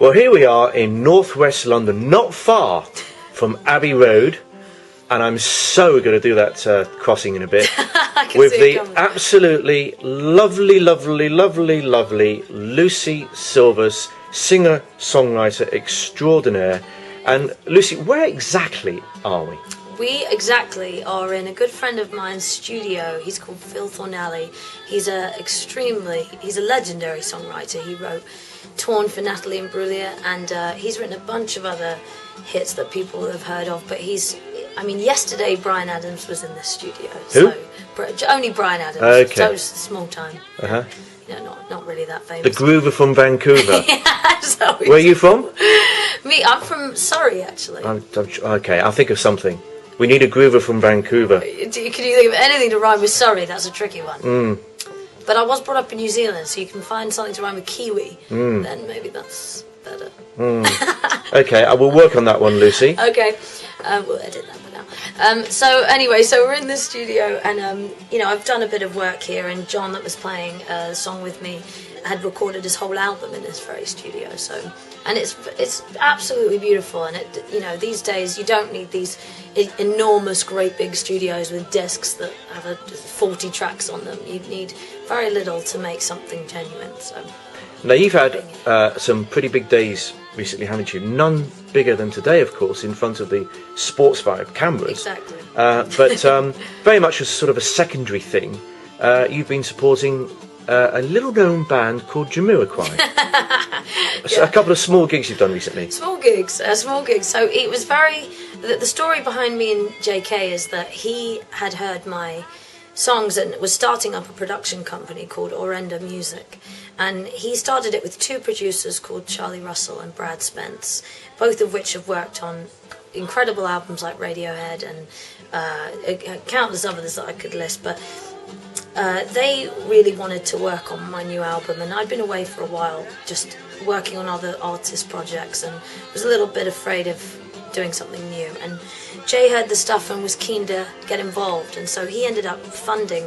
Well, here we are in northwest London, not far from Abbey Road, and I'm so going to do that crossing in a bit with the absolutely lovely Lucie Silvas, singer-songwriter extraordinaire. And Lucie, where exactly are we? We exactly are in a good friend of mine's studio. He's called Phil Thornelli. He's a legendary songwriter. He wrote Torn for Natalie Imbruglia, and he's written a bunch of other hits that people have heard of. But yesterday Bryan Adams was in this studio. Who? So, only Bryan Adams. Okay. So it's small time. Uh-huh. Not really that famous. The Groover from Vancouver. Yeah, so where are you from? Me, I'm from Surrey, actually. Okay, I'll think of something. We need a Groover from Vancouver. Can you think of anything to rhyme with Surrey? That's a tricky one. But I was brought up in New Zealand, so you can find something to rhyme with Kiwi. Then maybe that's better. Okay, I will work on that one, Lucie. Okay, we'll edit that for now. So we're in the studio, and I've done a bit of work here, and John, that was playing the song with me, had recorded his whole album in this very studio. And it's absolutely beautiful. And these days you don't need these enormous, great big studios with discs that have 40 tracks on them. You need very little to make something genuine. So now you've had some pretty big days recently, haven't you? None bigger than today, of course, in front of the Sportsvibe cameras. Exactly. But very much as sort of a secondary thing, you've been supporting a little-known band called Jamiroquai. Yeah. A couple of small gigs you've done recently. Small gigs. So it was the story behind me and JK is that he had heard my songs and was starting up a production company called Orenda Music. And he started it with two producers called Charlie Russell and Brad Spence, both of which have worked on incredible albums like Radiohead and countless others that I could list. But they really wanted to work on my new album, and I'd been away for a while just working on other artist projects and was a little bit afraid of doing something new. And Jay heard the stuff and was keen to get involved, and so he ended up funding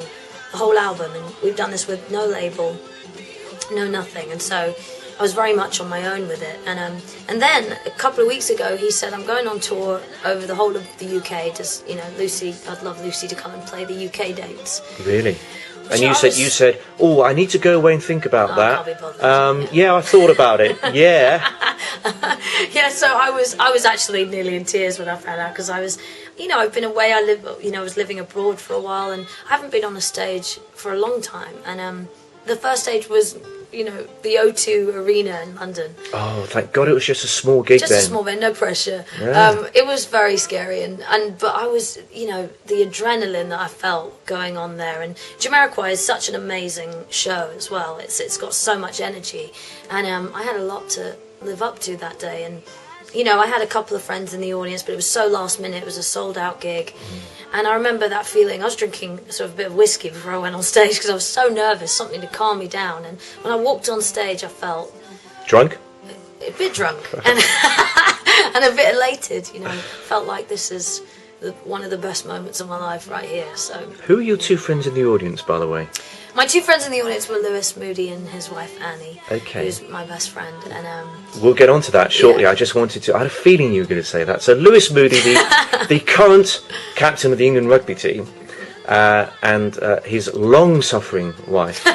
the whole album, and we've done this with no label, no nothing, and so I was very much on my own with it. And then a couple of weeks ago he said, I'm going on tour over the whole of the UK, just Lucie, I'd love Lucie to come and play the UK dates. Really? And you said, oh, I need to go away and think about that. Can't be bothered. Yeah, I thought about it. Yeah. Yeah, so I was actually nearly in tears when I found out, because I was, I've been away. I was living abroad for a while, and I haven't been on a stage for a long time. And the first stage was, the O2 Arena in London. Oh, thank God it was just a small gig then. Just a small bit, no pressure. Yeah. It was very scary, but I was, the adrenaline that I felt going on there. And Jamiroquai is such an amazing show as well. It's got so much energy, and I had a lot to live up to that day. And I had a couple of friends in the audience, but it was so last minute. It was a sold out gig. And I remember that feeling. I was drinking sort of a bit of whiskey before I went on stage because I was so nervous, something to calm me down. And when I walked on stage, I felt... Drunk? A bit drunk. and a bit elated, Felt like this is one of the best moments of my life right here. So. Who are your two friends in the audience, by the way? My two friends in the audience were Lewis Moody and his wife Annie, who's my best friend. And we'll get on to that shortly. Yeah. I just wanted to... I had a feeling you were going to say that. So Lewis Moody, the current captain of the England rugby team, and his long-suffering wife,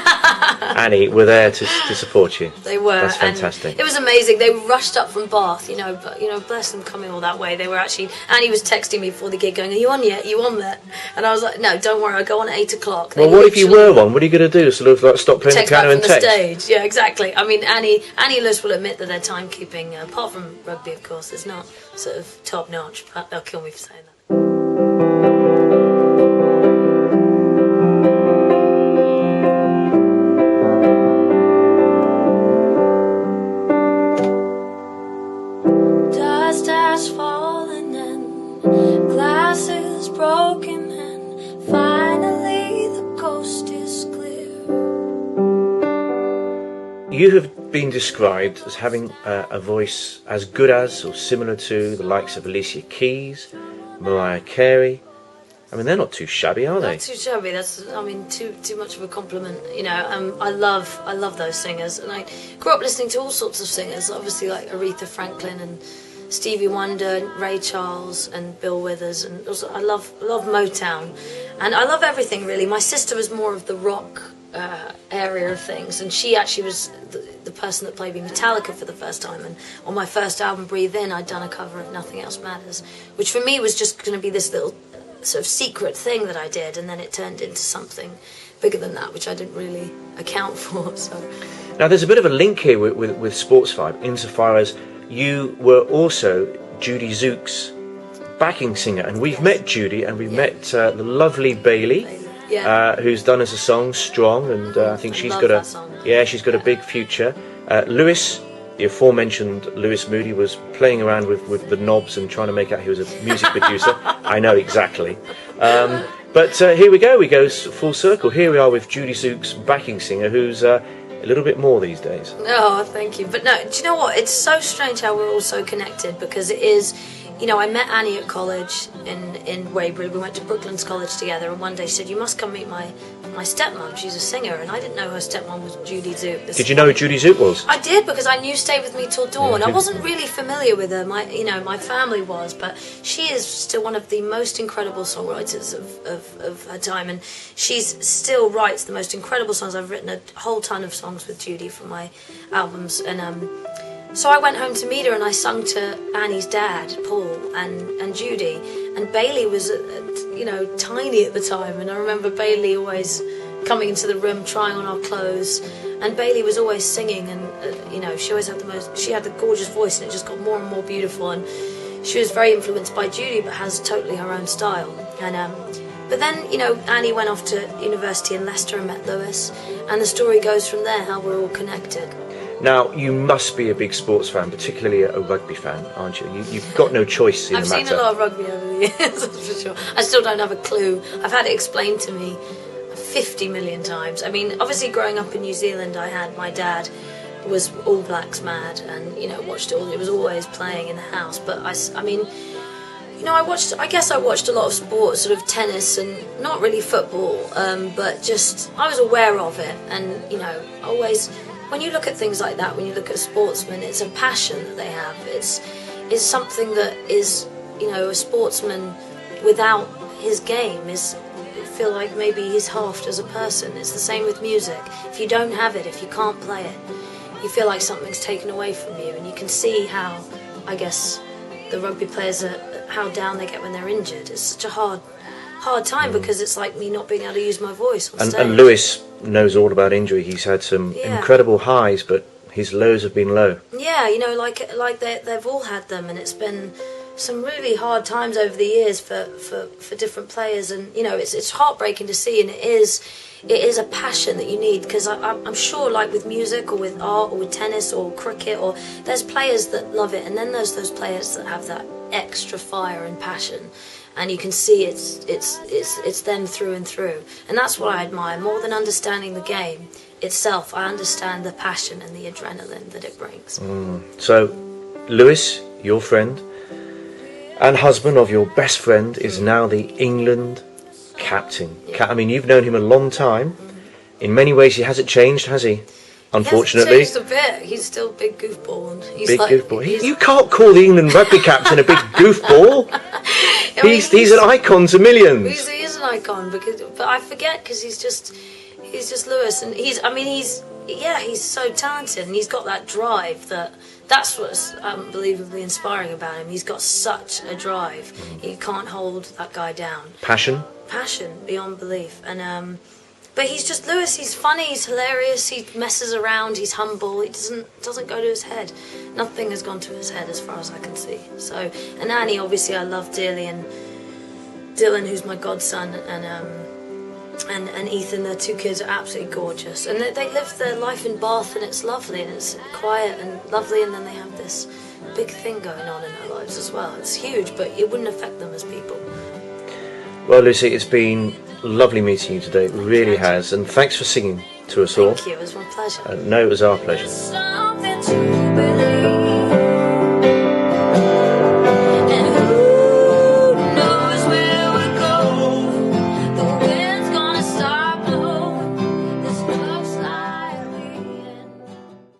Annie, were there to support you. They were. That's fantastic. And it was amazing. They rushed up from Bath, but bless them coming all that way. They were actually... Annie was texting me before the gig going, are you on yet? Are you on there? And I was like, no, don't worry, I'll go on at 8 o'clock. Well, what if you were on? What are you going to do? Sort of like stop playing the piano and text? The stage. Yeah, exactly. I mean, Annie and Liz will admit that their timekeeping, apart from rugby, of course, is not sort of top-notch, but they'll kill me for saying that. Fallen and glasses broken, and finally the coast is clear. You have been described as having a voice as good as or similar to the likes of Alicia Keys, Mariah Carey, I mean, they're not too shabby, are they? Not too shabby. That's, I mean, too much of a compliment. You know, I love those singers, and I grew up listening to all sorts of singers. Obviously, like Aretha Franklin and Stevie Wonder, Ray Charles, and Bill Withers, and also I love Motown, and I love everything really. My sister was more of the rock area of things, and she actually was the person that played me Metallica for the first time. And on my first album, Breathe In, I'd done a cover of Nothing Else Matters, which for me was just going to be this little sort of secret thing that I did, and then it turned into something bigger than that, which I didn't really account for. So now there's a bit of a link here with Sports Vibe, insofar as you were also Judy Zook's backing singer, and we've met Judy, and we've met the lovely Bailey, who's done us a song, Strong, and I think she's got a big future. Lewis, the aforementioned Lewis Moody, was playing around with the knobs and trying to make out he was a music producer. I know exactly. But here we go. We go full circle. Here we are with Judy Zook's backing singer, who's a little bit more these days. Oh, thank you. But no, do you know what? It's so strange how we're all so connected, because it is. You know, I met Annie at college in Weybridge. We went to Brooklands College together, and one day she said, "You must come meet my stepmom. She's a singer." And I didn't know her stepmom was Judy Zook. Did you know who Judy Zook was? I did, because I knew Stay With Me Till Dawn. I wasn't really familiar with her. My family was, but she is still one of the most incredible songwriters of her time, and she's still writes the most incredible songs. I've written a whole ton of songs with Judy for my albums, and so I went home to meet her, and I sung to Annie's dad, Paul, and Judy. And Bailey was, tiny at the time. And I remember Bailey always coming into the room, trying on our clothes. And Bailey was always singing, and, she always had she had the gorgeous voice, and it just got more and more beautiful. And she was very influenced by Judy, but has totally her own style. And but then, Annie went off to university in Leicester and met Lewis. And the story goes from there, how we're all connected. Now, you must be a big sports fan, particularly a rugby fan, aren't you? You've got no choice in the matter. I've seen a lot of rugby over the years, that's for sure. I still don't have a clue. I've had it explained to me 50 million times. I mean, obviously growing up in New Zealand, my dad was All Blacks mad, and, watched it all. It was always playing in the house. But I guess I watched a lot of sports, sort of tennis, and not really football, but just, I was aware of it. And, always... When you look at things like that, when you look at sportsmen, it's a passion that they have. It's something that is, a sportsman without his game is, you feel like maybe he's halved as a person. It's the same with music. If you don't have it, if you can't play it, you feel like something's taken away from you. And you can see how, I guess, the rugby players how down they get when they're injured. It's such a hard time, because it's like me not being able to use my voice on stage. And Lewis knows all about injury. He's had some incredible highs, but his lows have been low. Yeah, like they've all had them, and it's been some really hard times over the years for different players, and it's heartbreaking to see, and it is a passion that you need, because I'm sure, like with music or with art or with tennis or cricket, or there's players that love it, and then there's those players that have that extra fire and passion. And you can see it's them through and through. And that's what I admire. More than understanding the game itself, I understand the passion and the adrenaline that it brings. So, Lewis, your friend and husband of your best friend, is now the England captain. I mean, you've known him a long time. In many ways, he hasn't changed, has he? Unfortunately. He hasn't changed a bit. He's still a big goofball. And goofball. You can't call the England rugby captain a big goofball. He's an icon to millions. He is an icon, but I forget, because he's just Lewis, and he's so talented, and he's got that drive. That's what's unbelievably inspiring about him. He's got such a drive. You can't hold that guy down. Passion beyond belief, and but he's just Lewis. He's funny. He's hilarious. He messes around. He's humble. He doesn't go to his head. Nothing has gone to his head, as far as I can see. So, and Annie, obviously, I love dearly, and Dylan, who's my godson, and Ethan. Their two kids are absolutely gorgeous, and they live their life in Bath, and it's lovely, and it's quiet and lovely. And then they have this big thing going on in their lives as well. It's huge, but it wouldn't affect them as people. Well, Lucie, it's been lovely meeting you today. It really has, and thanks for singing to us all. Thank you. It was my pleasure. No, it was our pleasure. Something to believe.